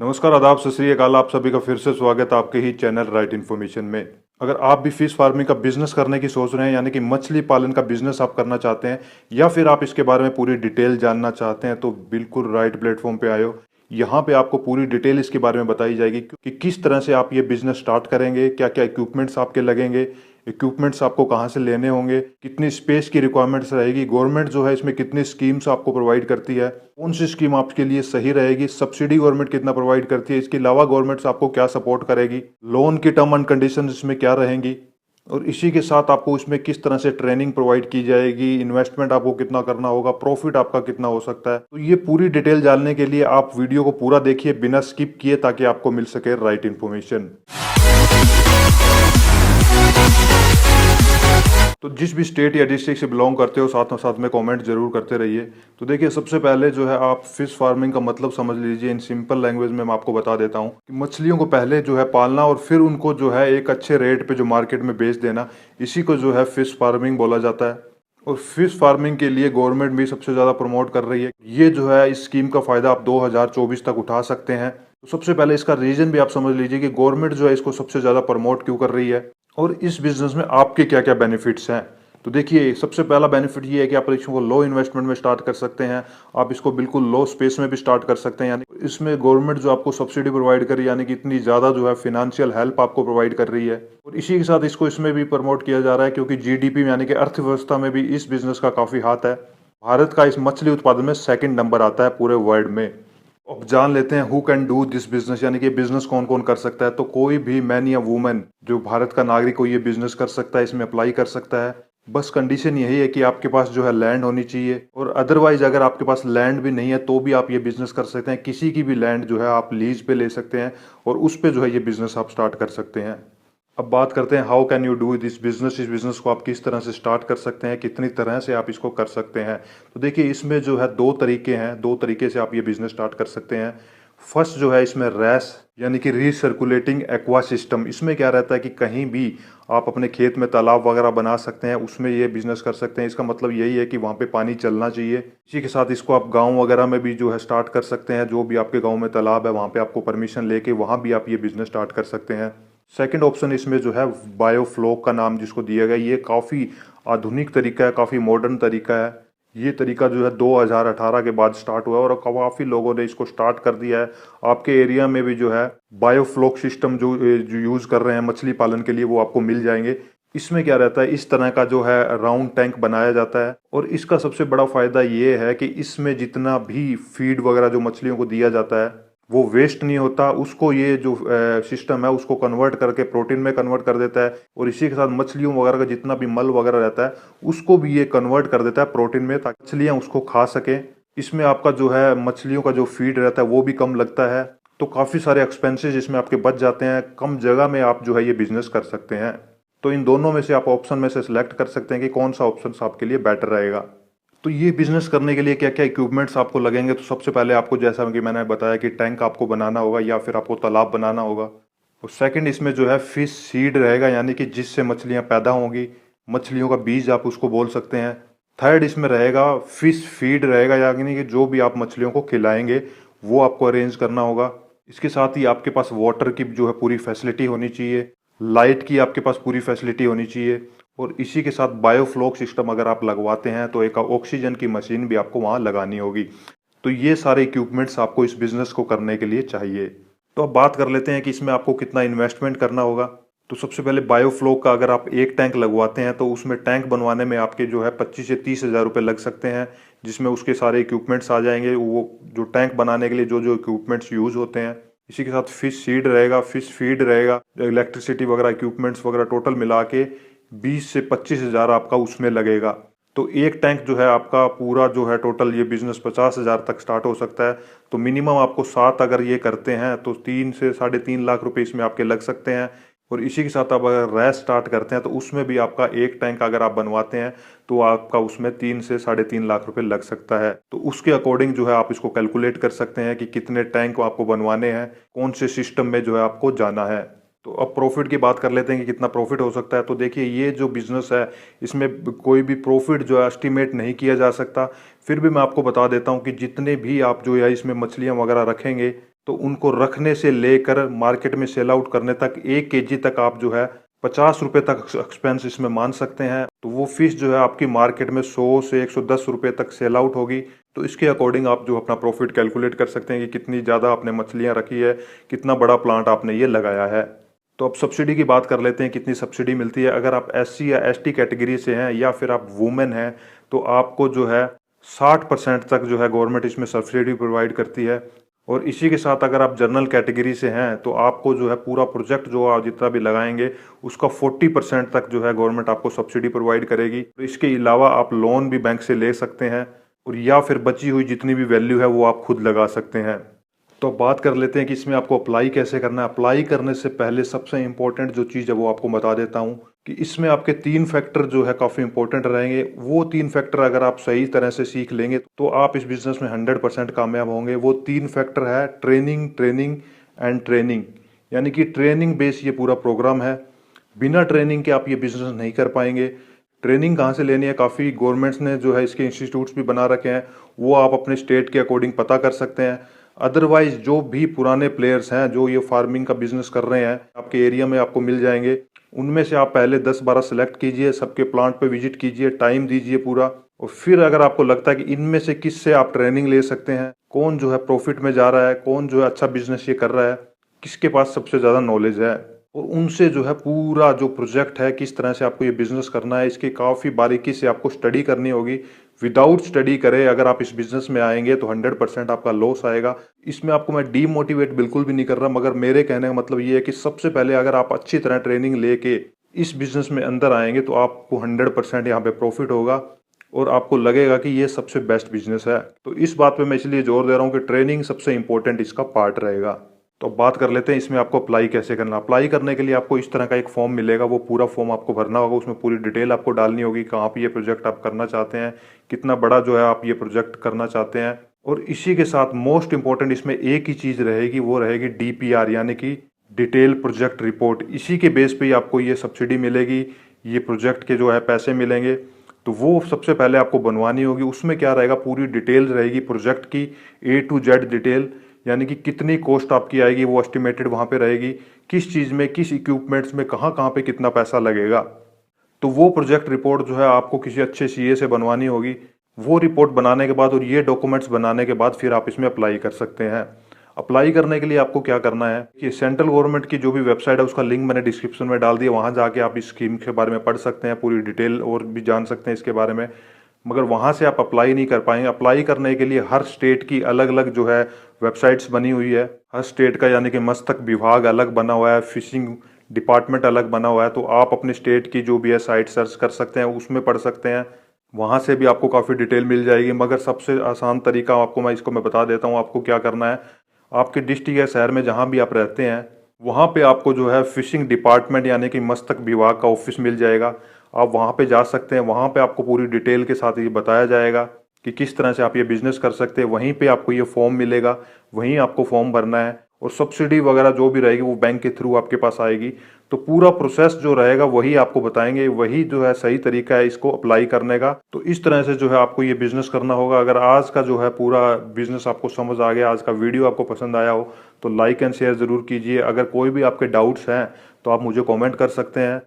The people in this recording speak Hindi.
नमस्कार, आदाब, सत श्री अकाल। आप सभी का फिर से स्वागत है आपके ही चैनल राइट इन्फॉर्मेशन में। अगर आप भी फिश फार्मिंग का बिजनेस करने की सोच रहे हैं, यानी कि मछली पालन का बिजनेस आप करना चाहते हैं, या फिर आप इसके बारे में पूरी डिटेल जानना चाहते हैं, तो बिल्कुल राइट प्लेटफॉर्म पे आए हो। यहाँ पे आपको पूरी डिटेल इसके बारे में बताई जाएगी कि किस तरह से आप ये बिजनेस स्टार्ट करेंगे, क्या क्या इक्विपमेंट्स आपके लगेंगे, इक्विपमेंट्स आपको कहाँ से लेने होंगे, कितनी स्पेस की रिक्वायरमेंट्स रहेगी, गवर्नमेंट जो है इसमें कितनी स्कीम्स आपको प्रोवाइड करती है, कौन सी स्कीम आपके लिए सही रहेगी, सब्सिडी गवर्नमेंट कितना प्रोवाइड करती है, इसके अलावा गवर्नमेंट आपको क्या सपोर्ट करेगी, लोन की टर्म एंड कंडीशन इसमें क्या रहेंगी, और इसी के साथ आपको इसमें किस तरह से ट्रेनिंग प्रोवाइड की जाएगी, इन्वेस्टमेंट आपको कितना करना होगा, प्रॉफिट आपका कितना हो सकता है। तो ये पूरी डिटेल जानने के लिए आप वीडियो को पूरा देखिए बिना स्किप किए, ताकि आपको मिल सके राइट इन्फॉर्मेशन। तो जिस भी स्टेट या डिस्ट्रिक्ट से बिलोंग करते हो, साथ में कमेंट जरूर करते रहिए। तो देखिए, सबसे पहले जो है आप फिश फार्मिंग का मतलब समझ लीजिए। इन सिंपल लैंग्वेज में मैं आपको बता देता हूँ कि मछलियों को पहले जो है पालना और फिर उनको जो है एक अच्छे रेट पे जो मार्केट में बेच देना, इसी को जो है फिश फार्मिंग बोला जाता है। और फिश फार्मिंग के लिए गवर्नमेंट भी सबसे ज़्यादा प्रमोट कर रही है। ये जो है इस स्कीम का फ़ायदा आप 2024 तक उठा सकते हैं। तो सबसे पहले इसका रीज़न भी आप समझ लीजिए कि गवर्नमेंट जो है इसको सबसे ज़्यादा प्रमोट क्यों कर रही है, और इस बिजनेस में आपके क्या क्या बेनिफिट्स हैं। तो देखिए, सबसे पहला बेनिफिट ये है कि आप इसको लो इन्वेस्टमेंट में स्टार्ट कर सकते हैं। आप इसको बिल्कुल लो स्पेस में भी स्टार्ट कर सकते हैं। यानी इसमें गवर्नमेंट जो आपको सब्सिडी प्रोवाइड कर रही है, यानी कि इतनी ज़्यादा जो है फिनेंशियल हेल्प आपको प्रोवाइड कर रही है। और इसी के साथ इसको इसमें भी प्रमोट किया जा रहा है, क्योंकि जीडीपी में यानी कि अर्थव्यवस्था में भी इस बिजनेस का काफ़ी हाथ है। भारत का इस मछली उत्पादन में सेकंड नंबर आता है पूरे वर्ल्ड में। अब जान लेते हैं who can do this business, यानी कि बिजनेस कौन कौन कर सकता है। तो कोई भी मैन या वुमेन जो भारत का नागरिक हो, ये बिजनेस कर सकता है, इसमें अप्लाई कर सकता है। बस कंडीशन यही है कि आपके पास जो है लैंड होनी चाहिए, और अदरवाइज अगर आपके पास लैंड भी नहीं है तो भी आप ये बिजनेस कर सकते हैं। किसी की भी लैंड जो है आप लीज पे ले सकते हैं, और उस पे जो है ये बिजनेस आप स्टार्ट कर सकते हैं। अब बात करते हैं how can you do this business. इस बिजनेस को आप किस तरह से स्टार्ट कर सकते हैं, कितनी तरह से आप इसको कर सकते हैं। तो देखिए, इसमें जो है दो तरीके हैं, दो तरीके से आप ये बिजनेस स्टार्ट कर सकते हैं। फर्स्ट जो है इसमें रैस यानी कि रीसर्कुलेटिंग एक्वा सिस्टम। इसमें क्या रहता है कि कहीं भी आप अपने खेत में तालाब वगैरह बना सकते हैं, उसमें ये बिजनेस कर सकते हैं। इसका मतलब यही है कि वहाँ पे पानी चलना चाहिए। इसी के साथ इसको आप गांव वगैरह में भी जो है स्टार्ट कर सकते हैं। जो भी आपके गांव में तालाब है, वहाँ पे आपको परमिशन लेके वहाँ भी आप ये बिजनेस स्टार्ट कर सकते हैं। सेकंड ऑप्शन इसमें जो है बायोफ्लोक का नाम जिसको दिया गया, ये काफ़ी आधुनिक तरीका है, काफ़ी मॉडर्न तरीका है। ये तरीका जो है 2018 के बाद स्टार्ट हुआ है, और काफ़ी लोगों ने इसको स्टार्ट कर दिया है। आपके एरिया में भी जो है बायोफ्लोक सिस्टम जो यूज़ कर रहे हैं मछली पालन के लिए, वो आपको मिल जाएंगे। इसमें क्या रहता है, इस तरह का जो है राउंड टैंक बनाया जाता है, और इसका सबसे बड़ा फ़ायदा ये है कि इसमें जितना भी फीड वगैरह जो मछलियों को दिया जाता है वो वेस्ट नहीं होता। उसको ये जो सिस्टम है उसको कन्वर्ट करके प्रोटीन में कन्वर्ट कर देता है, और इसी के साथ मछलियों वगैरह का जितना भी मल वगैरह रहता है उसको भी ये कन्वर्ट कर देता है प्रोटीन में, ताकि मछलियाँ उसको खा सकें। इसमें आपका जो है मछलियों का जो फीड रहता है वो भी कम लगता है। तो काफ़ी सारे एक्सपेंसेस इसमें आपके बच जाते हैं। कम जगह में आप जो है ये बिजनेस कर सकते हैं। तो इन दोनों में से आप ऑप्शन में से सिलेक्ट कर सकते हैं कि कौन सा ऑप्शन आपके लिए बेटर रहेगा। तो ये बिजनेस करने के लिए क्या क्या इक्विपमेंट्स आपको लगेंगे। तो सबसे पहले आपको, जैसा कि मैंने बताया, कि टैंक आपको बनाना होगा या फिर आपको तालाब बनाना होगा। और सेकंड इसमें जो है फिश सीड रहेगा, यानी कि जिससे मछलियाँ पैदा होंगी, मछलियों का बीज आप उसको बोल सकते हैं। थर्ड इसमें रहेगा फिश फीड रहेगा, यानी कि जो भी आप मछलियों को खिलाएंगे वो आपको अरेंज करना होगा। इसके साथ ही आपके पास वाटर की जो है पूरी फैसिलिटी होनी चाहिए, लाइट की आपके पास पूरी फैसिलिटी होनी चाहिए, और इसी के साथ बायोफ्लोक सिस्टम अगर आप लगवाते हैं तो एक ऑक्सीजन की मशीन भी आपको वहाँ लगानी होगी। तो ये सारे इक्विपमेंट्स आपको इस बिजनेस को करने के लिए चाहिए। तो अब बात कर लेते हैं कि इसमें आपको कितना इन्वेस्टमेंट करना होगा। तो सबसे पहले बायोफ्लोक का अगर आप एक टैंक लगवाते हैं तो उसमें टैंक बनवाने में आपके जो है 25 से 30 हज़ार रुपये लग सकते हैं, जिसमें उसके सारे इक्विपमेंट्स आ जाएंगे। वो जो टैंक बनाने के लिए जो जो इक्विपमेंट्स यूज़ होते हैं, इसी के साथ फिश सीड रहेगा, फिश फीड रहेगा, इलेक्ट्रिसिटी वगैरह इक्विपमेंट्स वगैरह टोटल मिला के 20 से 25 हज़ार आपका उसमें लगेगा। तो एक टैंक जो है आपका पूरा जो है टोटल ये बिजनेस 50 हज़ार तक स्टार्ट हो सकता है। तो मिनिमम आपको 7 अगर ये करते हैं तो 3 से 3.5 लाख रुपए इसमें आपके लग सकते हैं। और इसी के साथ आप अगर रैस स्टार्ट करते हैं तो उसमें भी आपका एक टैंक अगर आप बनवाते हैं तो आपका उसमें 3 से 3.5 लाख रुपए लग सकता है। तो उसके अकॉर्डिंग जो है आप इसको कैलकुलेट कर सकते हैं कि कितने टैंक आपको बनवाने हैं, कौन से सिस्टम में जो है आपको जाना है। तो अब प्रॉफिट की बात कर लेते हैं कि कितना प्रॉफिट हो सकता है। तो देखिए, ये जो बिजनेस है इसमें कोई भी प्रॉफिट जो है एस्टिमेट नहीं किया जा सकता। फिर भी मैं आपको बता देता हूँ कि जितने भी आप जो है इसमें मछलियाँ वगैरह रखेंगे, तो उनको रखने से लेकर मार्केट में सेल आउट करने तक 1 kg तक आप जो है 50 रुपए तक एक्सपेंस इसमें मान सकते हैं। तो वो फिश जो है आपकी मार्केट में 100 से 110 रुपए तक सेल आउट होगी। तो इसके अकॉर्डिंग आप जो अपना प्रॉफिट कैलकुलेट कर सकते हैं कि कितनी ज़्यादा आपने मछलियाँ रखी है, कितना बड़ा प्लांट आपने ये लगाया है। तो अब सब्सिडी की बात कर लेते हैं, कितनी सब्सिडी मिलती है। अगर आप SC या ST कैटेगरी से हैं या फिर आप वुमेन हैं तो आपको जो है 60% तक जो है गवर्नमेंट इसमें सब्सिडी प्रोवाइड करती है। और इसी के साथ अगर आप जनरल कैटेगरी से हैं तो आपको जो है पूरा प्रोजेक्ट जो आप जितना भी लगाएंगे उसका 40% तक जो है गवर्नमेंट आपको सब्सिडी प्रोवाइड करेगी। तो इसके अलावा आप लोन भी बैंक से ले सकते हैं और या फिर बची हुई जितनी भी वैल्यू है वो आप खुद लगा सकते हैं। तो बात कर लेते हैं कि इसमें आपको अप्लाई कैसे करना है। अप्लाई करने से पहले सबसे इम्पोर्टेंट जो चीज़ है वो आपको बता देता हूँ कि इसमें आपके 3 फैक्टर जो है काफ़ी इंपॉर्टेंट रहेंगे। वो 3 फैक्टर अगर आप सही तरह से सीख लेंगे तो आप इस बिज़नेस में 100% कामयाब होंगे। वो 3 फैक्टर है ट्रेनिंग, ट्रेनिंग एंड ट्रेनिंग। यानी कि ट्रेनिंग बेस ये पूरा प्रोग्राम है। बिना ट्रेनिंग के आप ये बिज़नेस नहीं कर पाएंगे। ट्रेनिंग कहाँ से लेनी है, काफ़ी गवर्नमेंट्स ने जो है इसके इंस्टीट्यूट्स भी बना रखे हैं, वो आप अपने स्टेट के अकॉर्डिंग पता कर सकते हैं। अदरवाइज जो भी पुराने प्लेयर्स हैं जो ये फार्मिंग का बिजनेस कर रहे हैं आपके एरिया में आपको मिल जाएंगे। उनमें से आप पहले 10-12 सेलेक्ट कीजिए, सबके प्लांट पे विजिट कीजिए, टाइम दीजिए पूरा। और फिर अगर आपको लगता है कि इनमें से किससे आप ट्रेनिंग ले सकते हैं, कौन जो है प्रॉफिट में जा रहा है, कौन जो है अच्छा बिजनेस ये कर रहा है, किसके पास सबसे ज़्यादा नॉलेज है, और उनसे जो है पूरा जो प्रोजेक्ट है किस तरह से आपको ये बिजनेस करना है इसकी काफ़ी बारीकी से आपको स्टडी करनी होगी। विदाउट स्टडी करे अगर आप इस बिजनेस में आएंगे तो 100% आपका लॉस आएगा। इसमें आपको मैं डीमोटिवेट बिल्कुल भी नहीं कर रहा, मगर मेरे कहने का मतलब ये है कि सबसे पहले अगर आप अच्छी तरह ट्रेनिंग लेके इस बिजनेस में अंदर आएंगे तो आपको 100% यहाँ पे प्रॉफिट होगा और आपको लगेगा कि ये सबसे बेस्ट बिजनेस है। तो इस बात पे मैं इसलिए जोर दे रहा हूँ कि ट्रेनिंग सबसे इंपॉर्टेंट इसका पार्ट रहेगा। तो बात कर लेते हैं इसमें आपको अप्लाई कैसे करना। अप्लाई करने के लिए आपको इस तरह का एक फॉर्म मिलेगा, वो पूरा फॉर्म आपको भरना होगा। उसमें पूरी डिटेल आपको डालनी होगी, कहाँ पे ये प्रोजेक्ट आप करना चाहते हैं, कितना बड़ा जो है आप ये प्रोजेक्ट करना चाहते हैं। और इसी के साथ मोस्ट इंपॉर्टेंट इसमें एक ही चीज़ रहेगी, वो रहेगी DPR यानी कि डिटेल प्रोजेक्ट रिपोर्ट। इसी के बेस पे ही आपको ये सब्सिडी मिलेगी, ये प्रोजेक्ट के जो है पैसे मिलेंगे। तो वो सबसे पहले आपको बनवानी होगी। उसमें क्या रहेगा, पूरी डिटेल रहेगी प्रोजेक्ट की, A to Z डिटेल, यानी कि कितनी कॉस्ट आपकी आएगी वो एस्टिमेटेड वहाँ पे रहेगी, किस चीज़ में, किस इक्विपमेंट्स में, कहाँ कहाँ पे कितना पैसा लगेगा। तो वो प्रोजेक्ट रिपोर्ट जो है आपको किसी अच्छे CA से बनवानी होगी। वो रिपोर्ट बनाने के बाद और ये डॉक्यूमेंट्स बनाने के बाद फिर आप इसमें अप्लाई कर सकते हैं। अप्लाई करने के लिए आपको क्या करना है कि सेंट्रल गवर्नमेंट की जो भी वेबसाइट है उसका लिंक मैंने डिस्क्रिप्शन में डाल दिया, वहाँ जाके आप इस स्कीम के बारे में पढ़ सकते हैं, पूरी डिटेल और भी जान सकते हैं इसके बारे में। मगर वहाँ से आप अप्लाई नहीं कर पाएंगे। अप्लाई करने के लिए हर स्टेट की अलग अलग जो है वेबसाइट्स बनी हुई है। हर स्टेट का यानी कि मत्स्य विभाग अलग बना हुआ है, फिशिंग डिपार्टमेंट अलग बना हुआ है। तो आप अपने स्टेट की जो भी है साइट सर्च कर सकते हैं, उसमें पढ़ सकते हैं, वहाँ से भी आपको काफ़ी डिटेल मिल जाएगी। मगर सबसे आसान तरीका आपको मैं बता देता हूँ। आपको क्या करना है, आपके डिस्ट्रिक्ट या शहर में जहाँ भी आप रहते हैं वहाँ पे आपको जो है फिशिंग डिपार्टमेंट यानी कि मत्स्य विभाग का ऑफिस मिल जाएगा। आप वहाँ पे जा सकते हैं, वहाँ पे आपको पूरी डिटेल के साथ ये बताया जाएगा कि किस तरह से आप ये बिज़नेस कर सकते हैं। वहीं पे आपको ये फॉर्म मिलेगा, वहीं आपको फॉर्म भरना है और सब्सिडी वगैरह जो भी रहेगी वो बैंक के थ्रू आपके पास आएगी। तो पूरा प्रोसेस जो रहेगा वही आपको बताएंगे, वही जो है सही तरीका है इसको अप्लाई करने का। तो इस तरह से जो है आपको ये बिज़नेस करना होगा। अगर आज का जो है पूरा बिज़नेस आपको समझ आ गया, आज का वीडियो आपको पसंद आया हो तो लाइक एंड शेयर ज़रूर कीजिए। अगर कोई भी आपके डाउट्स हैं तो आप मुझे कॉमेंट कर सकते हैं।